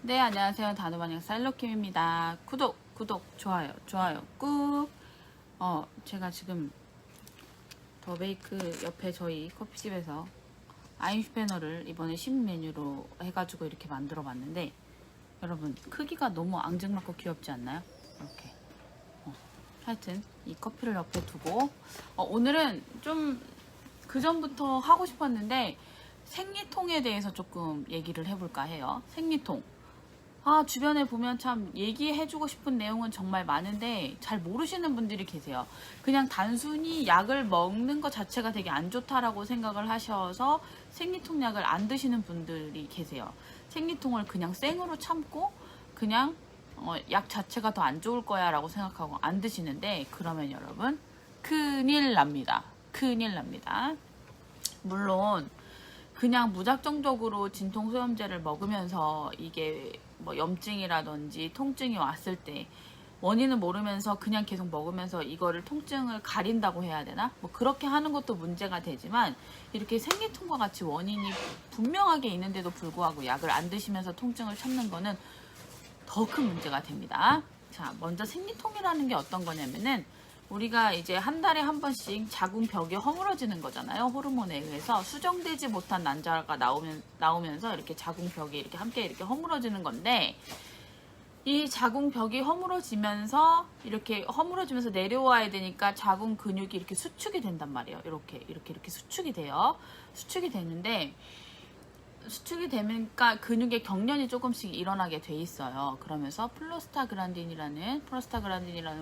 네, 안녕하세요. 단호반영 쌀로킴입니다. 구독, 좋아요 꾹. 제가 지금 더베이크 옆에 저희 커피집에서 아임슈페너를 이번에 신메뉴로 해가지고 이렇게 만들어 봤는데, 여러분, 크기가 너무 앙증맞고 귀엽지 않나요? 이렇게. 하여튼, 이 커피를 옆에 두고, 오늘은 좀 그전부터 하고 싶었는데, 생리통에 대해서 조금 얘기를 해볼까 해요. 생리통. 주변에 보면 참 얘기해주고 싶은 내용은 정말 많은데 잘 모르시는 분들이 계세요. 그냥 단순히 약을 먹는 것 자체가 되게 안 좋다라고 생각을 하셔서 생리통 약을 안 드시는 분들이 계세요. 생리통을 그냥 생으로 참고 그냥 약 자체가 더 안 좋을 거야 라고 생각하고 안 드시는데, 그러면 여러분 큰일 납니다. 큰일 납니다. 물론 그냥 무작정적으로 진통소염제를 먹으면서 이게 뭐 염증이라든지 통증이 왔을 때 원인을 모르면서 그냥 계속 먹으면서 이거를 통증을 가린다고 해야 되나? 뭐 그렇게 하는 것도 문제가 되지만, 이렇게 생리통과 같이 원인이 분명하게 있는데도 불구하고 약을 안 드시면서 통증을 참는 거는 더 큰 문제가 됩니다. 자, 먼저 생리통이라는 게 어떤 거냐면은, 우리가 이제 한 달에 한 번씩 자궁벽이 허물어지는 거잖아요. 호르몬에 의해서 수정되지 못한 난자가 나오면서 이렇게 자궁벽이 이렇게 함께 이렇게 허물어지는 건데, 이 자궁벽이 허물어지면서 내려와야 되니까 자궁 근육이 이렇게 수축이 된단 말이에요. 이렇게 수축이 돼요. 수축이 되는데, 수축이 되니까 근육의 경련이 조금씩 일어나게 돼 있어요. 그러면서 프로스타그란딘이라는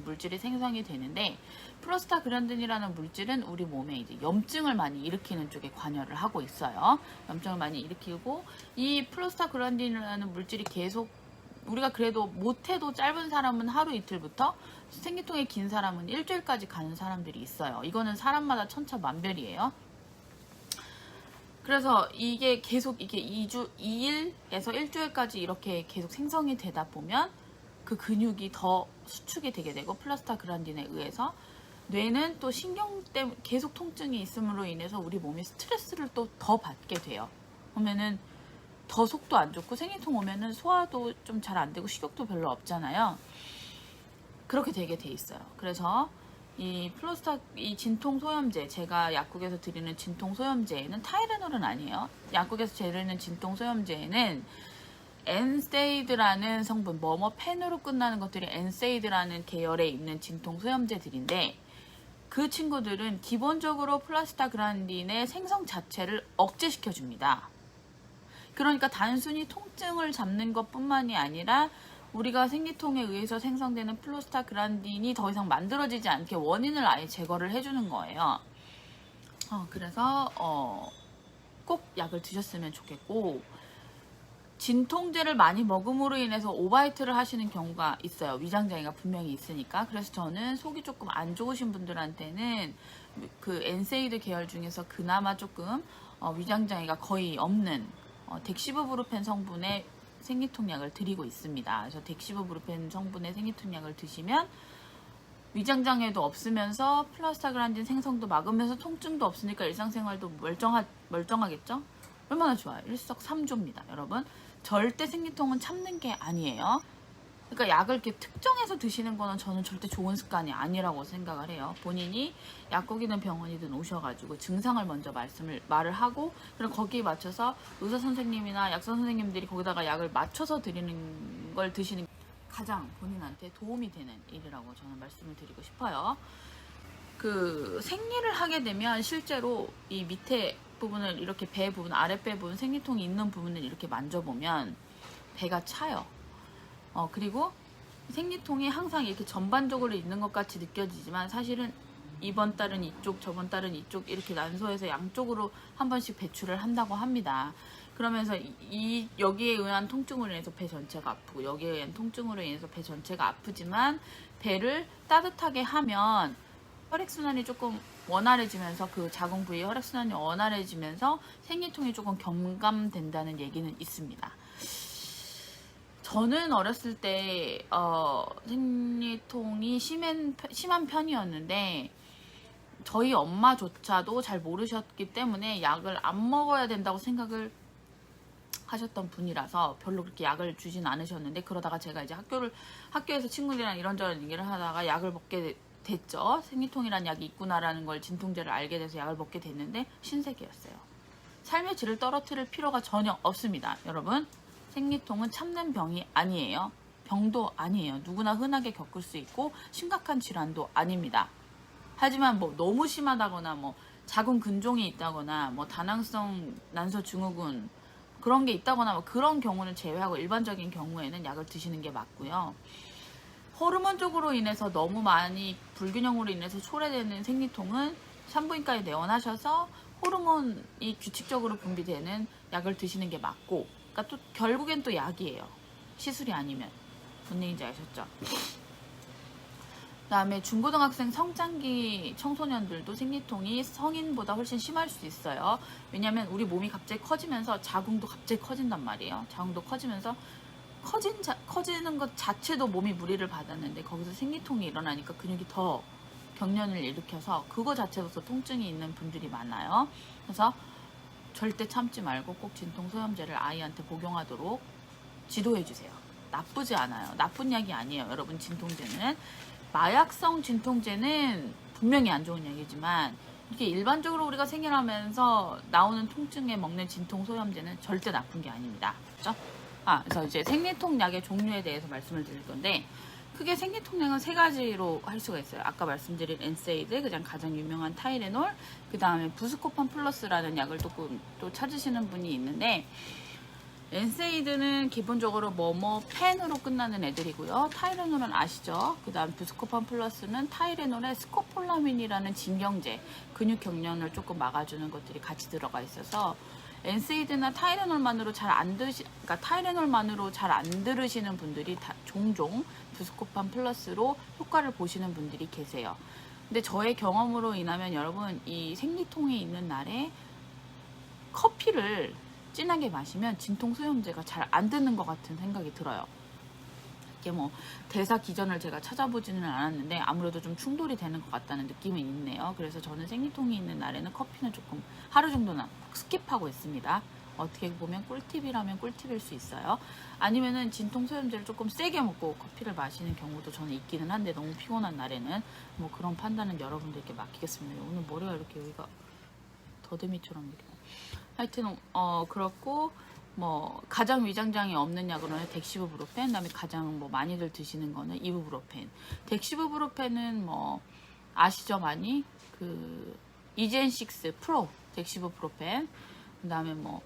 물질이 생성이 되는데, 프로스타그란딘이라는 물질은 우리 몸에 이제 염증을 많이 일으키는 쪽에 관여를 하고 있어요. 염증을 많이 일으키고, 이 프로스타그란딘이라는 물질이 계속, 우리가 그래도 못해도 짧은 사람은 하루 이틀부터, 생리통이 긴 사람은 일주일까지 가는 사람들이 있어요. 이거는 사람마다 천차만별이에요. 그래서 이게 계속 2일에서 일주일까지 이렇게 계속 생성이 되다 보면 그 근육이 더 수축이 되게 되고, 프로스타그란딘에 의해서 뇌는 또 신경 때문에 계속 통증이 있음으로 인해서 우리 몸이 스트레스를 또 더 받게 돼요. 그러면은 더 속도 안 좋고, 생리통 오면은 소화도 좀 잘 안 되고 식욕도 별로 없잖아요. 그렇게 되게 돼 있어요. 그래서 이 진통소염제, 제가 약국에서 드리는 진통소염제에는 타이레놀은 아니에요. 약국에서 드리는 진통소염제에는 엔세이드라는 성분, 펜으로 끝나는 것들이 엔세이드라는 계열에 있는 진통소염제들인데, 그 친구들은 기본적으로 프로스타그란딘의 생성 자체를 억제시켜줍니다. 그러니까 단순히 통증을 잡는 것뿐만이 아니라 우리가 생리통에 의해서 생성되는 프로스타그란딘이 더 이상 만들어지지 않게 원인을 아예 제거를 해주는 거예요. 그래서 꼭 약을 드셨으면 좋겠고, 진통제를 많이 먹음으로 인해서 오바이트를 하시는 경우가 있어요. 위장장애가 분명히 있으니까. 그래서 저는 속이 조금 안 좋으신 분들한테는 그 엔세이드 계열 중에서 그나마 조금 위장장애가 거의 없는 덱시브브루펜 성분의 생리통약을 드리고 있습니다. 그래서 덱시브브루펜 성분의 생리통약을 드시면 위장장애도 없으면서 프로스타그란딘 생성도 막으면서 통증도 없으니까 일상생활도 멀쩡하겠죠? 얼마나 좋아요. 일석삼조입니다, 여러분. 절대 생리통은 참는 게 아니에요. 그러니까 약을 이렇게 특정해서 드시는 거는 저는 절대 좋은 습관이 아니라고 생각을 해요. 본인이 약국이든 병원이든 오셔가지고 증상을 먼저 말을 하고, 그럼 거기에 맞춰서 의사 선생님이나 약사 선생님들이 거기다가 약을 맞춰서 드리는 걸 드시는 게 가장 본인한테 도움이 되는 일이라고 저는 말씀을 드리고 싶어요. 그 생리를 하게 되면 실제로 이 밑에 부분을 이렇게 배 부분, 아랫배 부분, 생리통이 있는 부분을 이렇게 만져보면 배가 차요. 그리고 생리통이 항상 이렇게 전반적으로 있는 것 같이 느껴지지만, 사실은 이번 달은 이쪽, 저번 달은 이쪽, 이렇게 난소에서 양쪽으로 한 번씩 배출을 한다고 합니다. 그러면서 여기에 의한 통증으로 인해서 배 전체가 아프고, 여기에 의한 통증으로 인해서 배 전체가 아프지만, 배를 따뜻하게 하면 혈액순환이 조금 원활해지면서, 그 자궁 부위 혈액순환이 원활해지면서 생리통이 조금 경감된다는 얘기는 있습니다. 저는 어렸을 때 생리통이 심한 편이었는데, 저희 엄마조차도 잘 모르셨기 때문에 약을 안 먹어야 된다고 생각을 하셨던 분이라서 별로 그렇게 약을 주진 않으셨는데, 그러다가 제가 이제 학교에서 친구들이랑 이런저런 얘기를 하다가 약을 먹게 됐죠. 생리통이란 약이 있구나라는 걸, 진통제를 알게 돼서 약을 먹게 됐는데 신세계였어요. 삶의 질을 떨어뜨릴 필요가 전혀 없습니다. 여러분, 생리통은 참는 병이 아니에요. 병도 아니에요. 누구나 흔하게 겪을 수 있고 심각한 질환도 아닙니다. 하지만 뭐 너무 심하다거나 뭐 자궁 근종이 있다거나 뭐 다낭성 난소 증후군 그런 게 있다거나 뭐 그런 경우는 제외하고 일반적인 경우에는 약을 드시는 게 맞고요. 호르몬적으로 인해서 너무 많이 불균형으로 인해서 초래되는 생리통은 산부인과에 내원하셔서 호르몬이 규칙적으로 분비되는 약을 드시는 게 맞고, 그러니까 또 결국엔 또 약이에요. 시술이 아니면. 뭔 얘기인지 아셨죠? 그다음에 중고등학생 성장기 청소년들도 생리통이 성인보다 훨씬 심할 수 있어요. 왜냐면 우리 몸이 갑자기 커지면서 자궁도 갑자기 커진단 말이에요. 자궁도 커지면서 커지는 것 자체도 몸이 무리를 받았는데 거기서 생리통이 일어나니까 근육이 더 경련을 일으켜서 그거 자체로서 통증이 있는 분들이 많아요. 그래서 절대 참지 말고 꼭 진통소염제를 아이한테 복용하도록 지도해 주세요. 나쁘지 않아요. 나쁜 약이 아니에요. 여러분, 진통제는 마약성 진통제는 분명히 안 좋은 약이지만 이렇게 일반적으로 우리가 생활하면서 나오는 통증에 먹는 진통소염제는 절대 나쁜 게 아닙니다. 그렇죠? 그래서 이제 생리통 약의 종류에 대해서 말씀을 드릴 건데, 크게 생리통 약은 세 가지로 할 수가 있어요. 아까 말씀드린 엔세이드, 그냥 가장 유명한 타이레놀, 그 다음에 부스코판 플러스라는 약을 조금 또 찾으시는 분이 있는데, 엔세이드는 기본적으로 펜으로 끝나는 애들이고요. 타이레놀은 아시죠? 그 다음 부스코판 플러스는 타이레놀에 스코폴라민이라는 진경제, 근육 경련을 조금 막아주는 것들이 같이 들어가 있어서 엔세이드나 타이레놀만으로 잘 안 들으시는 분들이 종종 부스코판 플러스로 효과를 보시는 분들이 계세요. 근데 저의 경험으로 인하면 여러분, 이 생리통이 있는 날에 커피를 진하게 마시면 진통소염제가 잘 안 드는 것 같은 생각이 들어요. 이게 뭐 대사 기전을 제가 찾아보지는 않았는데 아무래도 좀 충돌이 되는 것 같다는 느낌은 있네요. 그래서 저는 생리통이 있는 날에는 커피는 조금 하루 정도는 스킵하고 있습니다. 어떻게 보면 꿀팁이라면 꿀팁일 수 있어요. 아니면은 진통소염제를 조금 세게 먹고 커피를 마시는 경우도 저는 있기는 한데, 너무 피곤한 날에는 뭐 그런 판단은 여러분들께 맡기겠습니다. 오늘 머리가 이렇게 여기가 더듬이처럼 이렇게. 하여튼 그렇고, 뭐 가장 위장장애 없는 약으로는 덱시부브로펜, 그다음에 가장 뭐 많이들 드시는 거는 이부브로펜. 덱시부브로펜은 뭐 아시죠? 많이 그 이젠6 프로 덱시부브로펜, 그다음에 뭐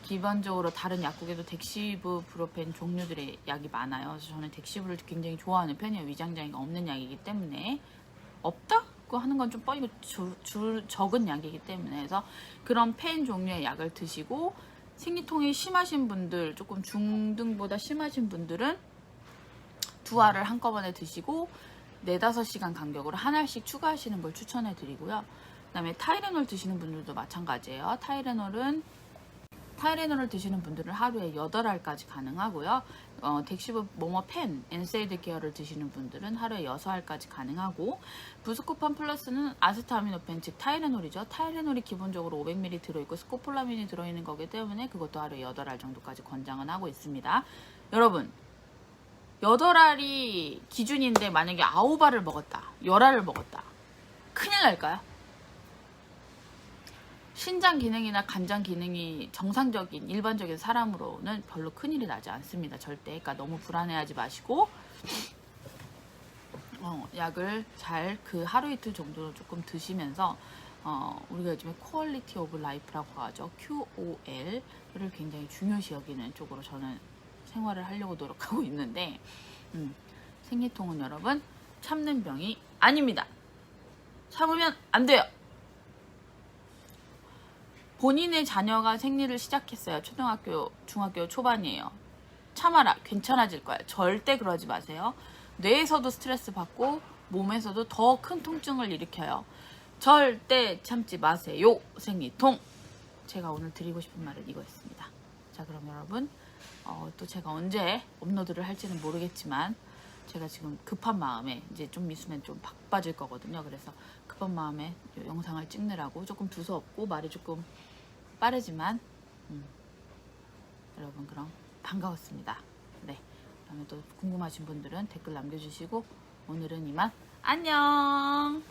기본적으로 다른 약국에도 덱시부브로펜 종류들의 약이 많아요. 그래서 저는 덱시부를 굉장히 좋아하는 편이에요. 위장장애가 없는 약이기 때문에. 없다고 하는 건 좀 뻔히고 적은 약이기 때문에. 해서 그런 펜 종류의 약을 드시고, 생리통이 심하신 분들, 조금 중등보다 심하신 분들은 두 알을 한꺼번에 드시고 4-5시간 간격으로 한 알씩 추가하시는 걸 추천해 드리고요. 그 다음에 타이레놀 드시는 분들도 마찬가지예요. 타이레놀을 드시는 분들은 하루에 8알까지 가능하고요. 덱시브 펜, 엔세이드 계열을 드시는 분들은 하루에 6알까지 가능하고, 부스코판 플러스는 아세타미노펜, 즉 타이레놀이죠. 타이레놀이 기본적으로 500ml 들어있고 스코폴라민이 들어있는 거기 때문에 그것도 하루에 8알 정도까지 권장은 하고 있습니다. 여러분, 8알이 기준인데 만약에 9알을 먹었다, 10알을 먹었다, 큰일 날까요? 신장 기능이나 간장 기능이 정상적인 일반적인 사람으로는 별로 큰일이 나지 않습니다. 절대. 그러니까 너무 불안해하지 마시고 약을 잘 그 하루 이틀 정도 조금 드시면서 우리가 요즘에 퀄리티 오브 라이프라고 하죠. QOL을 굉장히 중요시 여기는 쪽으로 저는 생활을 하려고 노력하고 있는데, 생리통은 여러분 참는 병이 아닙니다. 참으면 안 돼요. 본인의 자녀가 생리를 시작했어요. 초등학교, 중학교 초반이에요. 참아라. 괜찮아질 거야. 절대 그러지 마세요. 뇌에서도 스트레스 받고 몸에서도 더 큰 통증을 일으켜요. 절대 참지 마세요. 생리통. 제가 오늘 드리고 싶은 말은 이거였습니다. 자, 그럼 여러분, 또 제가 언제 업로드를 할지는 모르겠지만 제가 지금 급한 마음에 이제 좀 있으면 좀 바빠질 거거든요. 그래서 급한 마음에 영상을 찍느라고 조금 두서없고 말이 조금 빠르지만 여러분 그럼 반가웠습니다. 네, 다음에 또 궁금하신 분들은 댓글 남겨주시고 오늘은 이만 안녕.